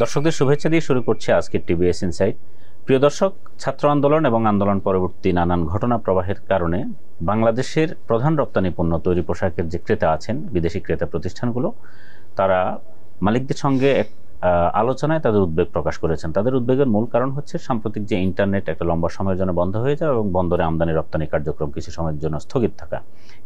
দর্শকদের শুভেচ্ছা দিয়ে শুরু করছে আজকের টিবিএস ইনসাইট। প্রিয় দর্শক, ছাত্র আন্দোলন এবং আন্দোলন পরবর্তী নানান ঘটনা প্রবাহের কারণে বাংলাদেশের প্রধান রপ্তানি পণ্য তৈরি পোশাকের যে ক্রেতা আছেন, বিদেশি ক্রেতা প্রতিষ্ঠানগুলো, তারা মালিকদের সঙ্গে আলোচনায় তাদের উদ্বেগ প্রকাশ করেছেন। তাদের উদ্বেগের মূল কারণ হচ্ছে সাম্প্রতিক যে ইন্টারনেট একটা লম্বা সময়ের জন্য বন্ধ হয়ে যাওয়া এবং বন্দরে আমদানি রপ্তানি কার্যক্রম কিছু সময়ের জন্য স্থগিত থাকা।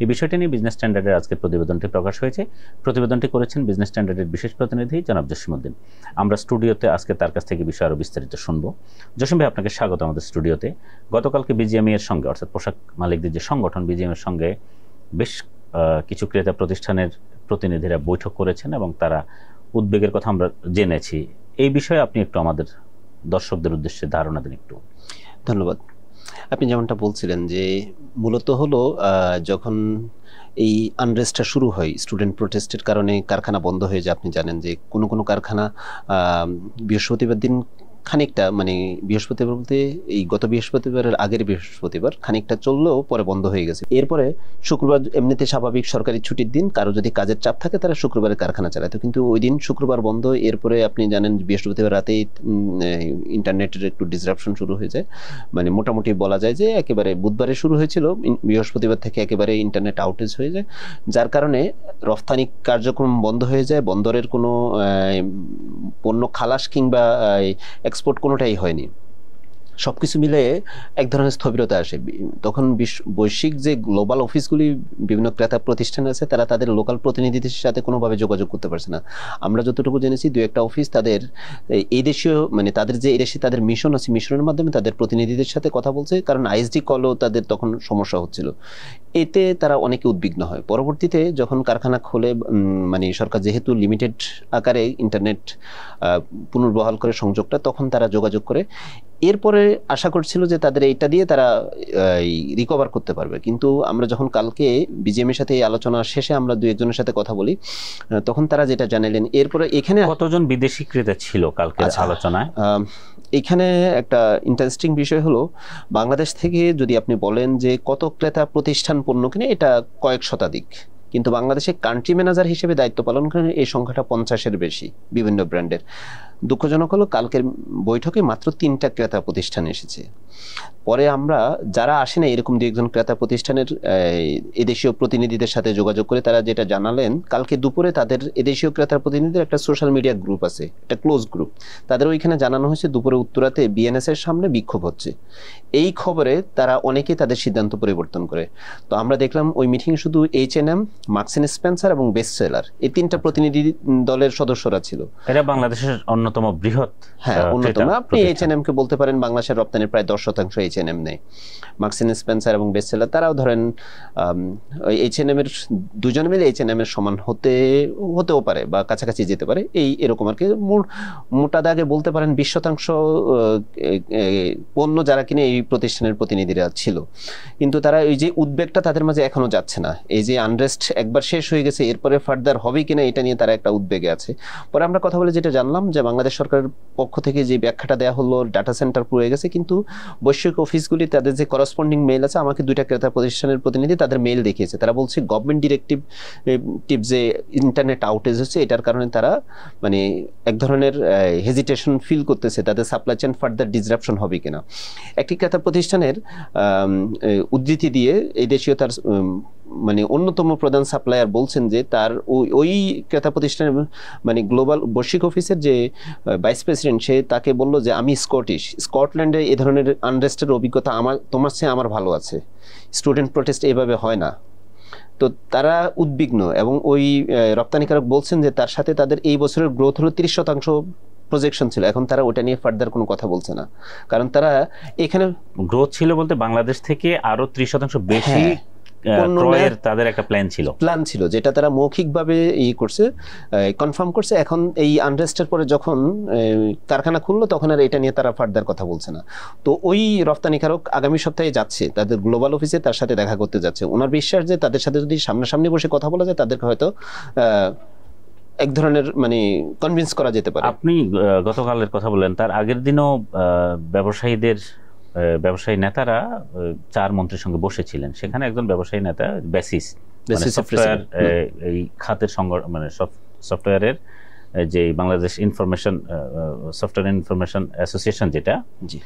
এই বিষয়টি নিয়ে বিজনেস স্ট্যান্ডার্ডের আজকের প্রতিবেদনটি প্রকাশ হয়েছে। প্রতিবেদনটি করেছেন বিজনেস স্ট্যান্ডার্ডের বিশেষ প্রতিনিধি জনাব জসিমউদ্দিন। আমরা স্টুডিওতে আজকে তার কাছ থেকে বিষয় আরও বিস্তারিত শুনবো। জসিম ভাই, আপনাকে স্বাগত আমাদের স্টুডিওতে। গতকালকে বিজিএমই এর সঙ্গে, অর্থাৎ পোশাক মালিকদের যে সংগঠন বিজিএম এর সঙ্গে বেশ কিছু ক্রেতা প্রতিষ্ঠানের প্রতিনিধিরা বৈঠক করেছেন এবং তারা উদ্বেগের কথা আমরা জেনেছি। এই বিষয়ে আপনি একটু আমাদের দর্শকদের উদ্দেশ্যে ধারণা দিন একটু। ধন্যবাদ। আপনি যেমনটা বলছিলেন যে মূলত হলো যখন এই আনরেস্টটা শুরু হয়, স্টুডেন্ট প্রোটেস্টের কারণে কারখানা বন্ধ হয়ে যায়। আপনি জানেন যে কোনো কোনো কারখানা বৃহস্পতিবার দিন খানিকটা, মানে বৃহস্পতিবার বলতে এই গত বৃহস্পতিবারের আগের বৃহস্পতিবার খানিকটা চললেও পরে বন্ধ হয়ে গেছে। এরপরে শুক্রবার এমনিতে স্বাভাবিক সরকারি ছুটির দিন, কারো যদি কাজের চাপ থাকে তারা শুক্রবারে কারখানা চালাতো, কিন্তু ওই দিন শুক্রবার বন্ধ। এরপরে আপনি জানেন বৃহস্পতিবার রাতেই ইন্টারনেটের একটু ডিসরাপশন শুরু হয়ে যায়। মানে মোটামুটি বলা যায় যে একেবারে বুধবারে শুরু হয়েছিল, বৃহস্পতিবার থেকে একেবারে ইন্টারনেট আউটেজ হয়ে যায়, যার কারণে রফতানি কার্যক্রম বন্ধ হয়ে যায়। বন্দরের কোনো পণ্য খালাস কিংবা এক্সপোর্ট কোনোটাই হয়নি। সবকিছু মিলে এক ধরনের স্থবিরতা আসে। তখন বৈশ্বিক যে গ্লোবাল অফিসগুলি, বিভিন্ন ক্রেতা প্রতিষ্ঠান আছে, তারা তাদের লোকাল প্রতিনিধিদের সাথে কোনোভাবে যোগাযোগ করতে পারছে না। আমরা যতটুকু জেনেছি, দু একটা অফিস তাদের এই দেশীয়, মানে তাদের যে এই দেশে তাদের মিশন আছে, মিশনের মাধ্যমে তাদের প্রতিনিধিদের সাথে কথা বলছে, কারণ আইএসডি কলও তাদের তখন সমস্যা হচ্ছিল। এতে তারা অনেকে উদ্বিগ্ন হয়। পরবর্তীতে যখন কারখানা খোলে, মানে সরকার যেহেতু লিমিটেড আকারে ইন্টারনেট পুনর্বহাল করে সংযোগটা, তখন তারা যোগাযোগ করে। এরপরে আশা করছিল যে তাদের এইটা দিয়ে তারা রিকভার করতে পারবে। কিন্তু আমরা যখন কালকে বিজিএম এর সাথে এই আলোচনা শেষে আমরা দু একজনের সাথে কথা বলি, তখন তারা যেটা জানালেন, এরপরে এখানে কতজন বিদেশি ক্রেতা ছিল কালকের আলোচনায়? এখানে একটা ইন্টারেস্টিং বিষয় হলো, বাংলাদেশ থেকে যদি আপনি বলেন যে কত ক্রেতা প্রতিষ্ঠান পণ্য কিনে, এটা কয়েক শতাধিক, কিন্তু বাংলাদেশে কান্ট্রি ম্যানেজার হিসেবে দায়িত্ব পালন করেন এই সংখ্যাটা 50-এর বেশি বিভিন্ন ব্র্যান্ডের। দুঃখজনক হলো কালকের বৈঠকে মাত্র 3টা ক্রেতা প্রতিষ্ঠান এসেছে। পরে আমরা যারা আসে না এরকম দু একজন ক্রেতা প্রতিষ্ঠানের এদেশীয় প্রতিনিধিদের সাথে যোগাযোগ করে তারা যেটা জানালেন, কালকে দুপুরে তাদের এদেশীয় ক্রেতা প্রতিনিধিদের একটা সোশ্যাল মিডিয়া গ্রুপ আছে, একটা ক্লোজ গ্রুপ, তাদের ওইখানে জানানো হয়েছে দুপুরে উত্তরাতে বিএনএস এর সামনে বিক্ষোভ হচ্ছে। এই খবরে তারা অনেকেই তাদের সিদ্ধান্ত পরিবর্তন করে। তো আমরা দেখলাম ওই মিটিং শুধু H&M, মার্কস এন্ড স্পেন্সার এবং বেস্টসেলার, এই 3টা প্রতিনিধি দলের সদস্যরা ছিল। এটা বাংলাদেশের অন্যতম বৃহৎ, হ্যাঁ অন্যতম। আপনি H&M কে বলতে পারেন বাংলাদেশের রপ্তানির প্রায় 10% H&M নেয়। মার্কস এন্ড স্পেন্সার এবং বেস্টসেলার তারাও ধরেন H&M এর, দুজন মিলে H&M এর সমান হতেও পারে বা কাছাকাছি যেতে পারে, এরকম আর কি। মোটা দাগে বলতে পারেন 20% পণ্য যারা কিনে এই প্রতিষ্ঠানের প্রতিনিধিরা ছিল। কিন্তু তারা এই যে উদ্বেগটা তাদের মাঝে এখনো যাচ্ছে না, এই যে আনরেস্ট একবার শেষ হয়ে গেছে, এরপরে ফার্দার হবে কিনা এটা নিয়ে তারা একটা উদ্বেগে আছে। পরে আমরা কথা বলে যেটা জানলাম যে বাংলাদেশ সরকারের পক্ষ থেকে যে ব্যাখ্যাটা দেওয়া হলো, ডাটা সেন্টার পুরো গেছে, কিন্তু বৈশ্বিক অফিসগুলি তাদের যে করসপন্ডিং মেইল আছে, আমাকে 2টা ক্রেতা প্রতিষ্ঠানের প্রতিনিধি তাদের মেইল দেখিয়েছে। তারা বলছে গভর্নমেন্ট ডিরেক্টিভ যে ইন্টারনেট আউটেজ হচ্ছে, এটার কারণে তারা মানে এক ধরনের হেজিটেশন ফিল করতেছে, তাদের সাপ্লাই চেইন ফার্দার ডিসরাপশন হবে কিনা। একটি ক্রেতা প্রতিষ্ঠানের উদ্ধৃতি দিয়ে এই দেশীয় তার মানে অন্যতম প্রধান সাপ্লায়ার বলছেন যে তার ওই ক্রেতা প্রতিষ্ঠানের মানে গ্লোবাল বৈশ্বিক অফিসের যে ভাইস প্রেসিডেন্ট, সে তাকে বলল যে আমি স্কটল্যান্ডে এ ধরনের আনরেস্টের অভিজ্ঞতা তোমার চেয়ে আমার ভালো আছে, স্টুডেন্ট প্রোটেস্ট এভাবে হয় না। তো তারা উদ্বিগ্ন এবং ওই রপ্তানিকারক বলছেন যে তার সাথে তাদের এই বছরের গ্রোথ হলো 30% প্রজেকশন ছিল, এখন তারা ওটা নিয়ে ফার্দার কোনো কথা বলছে না, কারণ তারা এখানে গ্রোথ ছিল বলতে বাংলাদেশ থেকে আরো 30% বেশি তাদের একটা প্ল্যান ছিল, যেটা তারা মৌখিকভাবে করছে, কনফার্ম করছে। এখন এই আনরেস্টের পরে যখন কারখানা খুললো, তখন আর এটা নিয়ে তারা ফার্দার কথা বলছে না। তো ওই রপ্তানিকারক আগামী সপ্তাহে যাচ্ছে তাদের গ্লোবাল অফিসে, তার সাথে দেখা করতে যাচ্ছে। ওনার বিশ্বাস যে তাদের সাথে যদি সামনাসামনি বসে কথা বলা যায়, তাদেরকে হয়তো এক ধরনের মানে কনভিন্স করা যেতে পারে। আপনি গতকালের কথা বললেন, তার আগের দিনও ব্যবসায়ী নেতারা 4 মন্ত্রীর সঙ্গে বসেছিলেন। সেখানে একজন ব্যবসায়ী নেতা বেসিস সফটওয়্যার এই খাতের মানে সফটওয়্যারের যে Bangladesh information software information association যেটা, জি,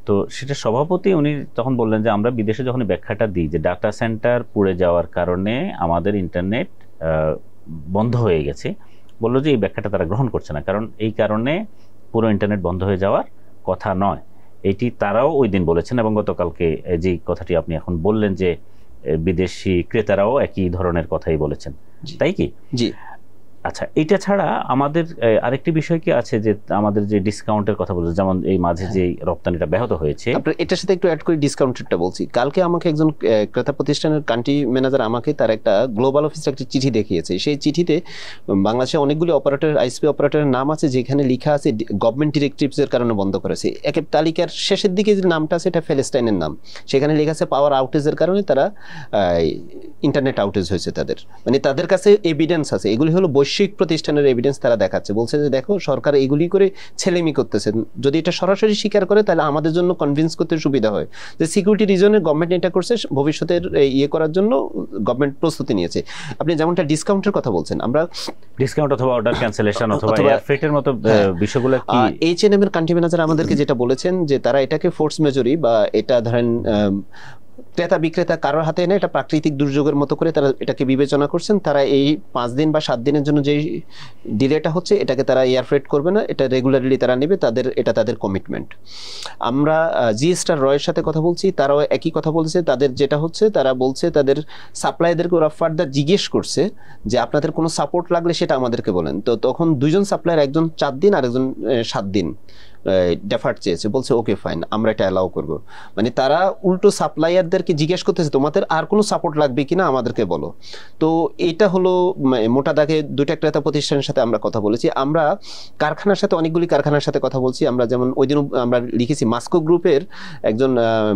তো সেটা সভাপতি উনি তখন বললেন যে আমরা বিদেশে যখন ব্যাখ্যাটা দিই যে ডাটা সেন্টার পুড়ে যাওয়ার কারণে আমাদের ইন্টারনেট বন্ধ হয়ে গেছে, বললো যে এই ব্যাখ্যাটা তারা গ্রহণ করছে না, কারণ এই কারণে পুরো ইন্টারনেট বন্ধ হয়ে যাওয়ার কথা নয়। এটি তারাও ওই দিন বলেছেন এবং গতকালকে যে কথাটি আপনি এখন বললেন যে বিদেশি ক্রেতারাও একই ধরনের কথাই বলেছেন, তাই কি? জি। আচ্ছা, এটা ছাড়া আমাদের আরেকটি বিষয় কি আছে যে আমাদের যে ডিসকাউন্টের কথা বলছে, যেমন এই মাঝে যে রপ্তানিটা ব্যাহত হয়েছে, আপনার এটার সাথে একটু অ্যাড করে ডিসকাউন্টেডটা বলছি। কালকে আমাকে একজন ক্রেতা প্রতিষ্ঠানের কান্ট্রি ম্যানেজার আমাকে তার একটা গ্লোবাল অফিসের একটা চিঠি দেখিয়েছে। সেই চিঠিতে বাংলাদেশে অনেকগুলি অপারেটর, আইএসপি অপারেটরের নাম আছে যেখানে লেখা আছে গভর্নমেন্ট ডিরেক্টিভসের কারণে বন্ধ করেছে। এক তালিকার শেষের দিকে যে নামটা আছে এটা প্যালেস্টাইনের নাম, সেখানে লেখা আছে পাওয়ার আউটেজের কারণে তারা ইন্টারনেট আউটেজ হয়েছে তাদের, মানে তাদের কাছে এভিডেন্স আছে। এগুলি হলো বৈশ্বিক প্রতিষ্ঠানের এভিডেন্স তারা দেখাচ্ছে, বলছে যে দেখো সরকার এগুলি করে ছেলেমি করতেছে, যদি এটা সরাসরি স্বীকার করে তাহলে আমাদের জন্য কনভিন্স করতে সুবিধা হয় যে সিকিউরিটি রিজনে গভর্নমেন্ট এটা করছে, ভবিষ্যতের ইয়ে করার জন্য গভর্নমেন্ট প্রস্তুতি নিয়েছে। আপনি যেমনটা ডিসকাউন্টের কথা বলছেন, আমরা ডিসকাউন্ট অথবা অর্ডার ক্যান্সেলেশন অথবা এয়ারফ্রেটের মতো বিষয়গুলো কি এইচএনএম এর কান্ট্রি ম্যানেজার আমাদেরকে যেটা বলেছেন যে তারা এটাকে ফোর্স মেজরি বা এটা ধরেন ক্রেতা বিক্রেতা কারোর হাতে এনে এটা প্রাকৃতিক দুর্যোগের মতো করে তারা এটাকে বিবেচনা করছেন। তারা এই 5 দিন বা 7 দিনের জন্য যে ডিলেটা হচ্ছে এটাকে তারা এয়ারফ্রেট করবে না, এটা রেগুলারলি তারা নেবে, এটা তাদের কমিটমেন্ট। আমরা জিএসটার রয়ের সাথে কথা বলছি, তারাও একই কথা বলছে। তাদের যেটা হচ্ছে তারা বলছে তাদের সাপ্লাইদেরকে ওরা ফার্দার জিজ্ঞেস করছে যে আপনাদের কোনো সাপোর্ট লাগলে সেটা আমাদেরকে বলেন। তো তখন দুইজন সাপ্লায়ার, একজন 4 দিন আর একজন 7 দিন ডেফার্ট চেয়েছে, বলছে ওকে ফাইন আমরা এটা অ্যালাউ করবো। মানে তারা উল্টো সাপ্লায়ারদেরকে জিজ্ঞেস করতেছে তোমাদের আর কোনো সাপোর্ট লাগবে কিনা আমাদেরকে বলো। তো এটা হলো মোটা দাগে দুইটা ক্রেতা প্রতিষ্ঠানের সাথে আমরা কথা বলেছি। আমরা কারখানার সাথে, অনেকগুলি কারখানার সাথে কথা বলছি। আমরা যেমন ওই দিন আমরা লিখেছি মাস্কো গ্রুপের একজন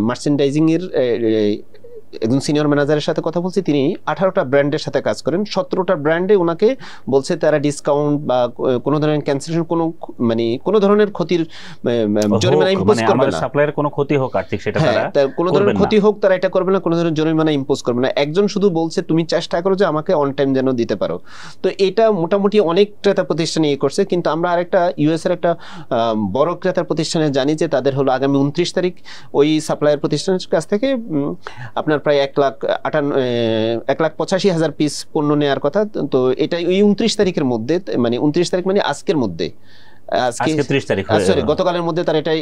মার্চেন্ডাইজিং এর একজন সিনিয়র ম্যানেজারের সাথে কথা বলছি, তিনি 18টা ব্র্যান্ডের সাথে কাজ করেন। 17টা ব্র্যান্ডে ওনাকে বলছে তারা ডিসকাউন্ট বা কোনো ধরনের ক্যান্সেলেশন, কোনো ধরনের ক্ষতির জরিমানা ইম্পোজ করবে না। সাপ্লায়ার কোনো ক্ষতি হোক আর্থিক, সেটা তারা কোনো ধরনের ক্ষতি হোক তারা এটা করবে না, কোনো ধরনের জরিমানা ইম্পোজ করবে না। একজন শুধু বলছে তুমি চেষ্টা করো যে আমাকে অন টাইম যেন দিতে পারো। তো এটা মোটামুটি অনেক ক্রেতা প্রতিষ্ঠানে ইয়ে করছে। কিন্তু আমরা আরেকটা ইউএস এর একটা বড় ক্রেতা প্রতিষ্ঠানে জানি যে তাদের হলো আগামী 29 তারিখ ওই সাপ্লায়ার প্রতিষ্ঠানের কাছ থেকে আপনার প্রায় 1,85,000 পিস পণ্য নেওয়ার কথা। তো এটা ওই 29 তারিখের মধ্যে, মানে 29 তারিখ মানে আজকের মধ্যে, আজকে 30 তারিখ, সরি গতকালের মধ্যে তার এটা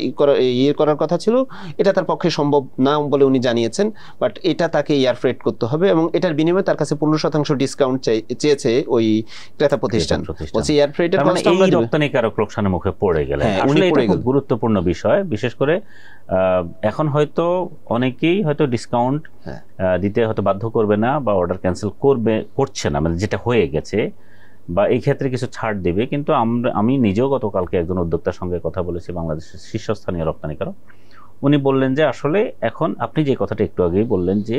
ইয়ে করার কথা ছিল। এটা তার পক্ষে সম্ভব না বলে উনি জানিয়েছেন, বাট এটা তাকে এয়ারফ্রেট করতে হবে এবং এটার বিনিময়ে তার কাছে 15% ডিসকাউন্ট চেয়েছে ওই ক্রেতা প্রতিষ্ঠান। বলছে এয়ারফ্রেটের কস্ট আমরা দিব। রপ্তানিকারক লোকসানের মুখে পড়ে গেলেন। আসলে এটা খুব গুরুত্বপূর্ণ বিষয়, বিশেষ করে এখন হয়তো অনেকেই হয়তো ডিসকাউন্ট দিতে হয়তো বাধ্য করবে না বা অর্ডার ক্যান্সেল করছে না, মানে যেটা হয়ে গেছে, বা এই ক্ষেত্রে কিছু ছাড় দেবে। কিন্তু আমি নিজেও গতকালকে একজন উদ্যোক্তার সঙ্গে কথা বলেছি, বাংলাদেশের শীর্ষস্থানীয় রপ্তানিকারক। উনি বললেন যে আসলে এখন আপনি যে কথাটা একটু আগেই বললেন যে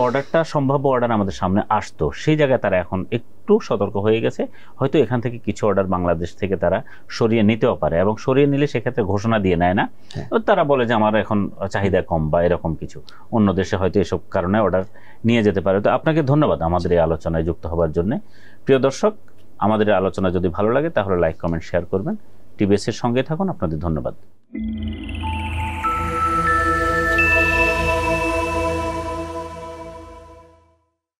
অর্ডারটা সম্ভাব্য অর্ডার আমাদের সামনে আসতো, সেই জায়গায় তারা এখন একটু সতর্ক হয়ে গেছে। হয়তো এখান থেকে কিছু অর্ডার বাংলাদেশ থেকে তারা সরিয়ে নিতেও পারে, এবং সরিয়ে নিলে সেক্ষেত্রে ঘোষণা দিয়ে নেয় না। তারা বলে যে আমার এখন চাহিদা কম বা এরকম কিছু, অন্য দেশে হয়তো এসব কারণে অর্ডার নিয়ে যেতে পারে। তো আপনাকে ধন্যবাদ আমাদের এই আলোচনায় যুক্ত হবার জন্য। প্রিয় দর্শক, আমাদের এই আলোচনা যদি ভালো লাগে তাহলে লাইক, কমেন্ট, শেয়ার করবেন। টিবিএস এর সঙ্গে থাকুন। আপনাদের ধন্যবাদ।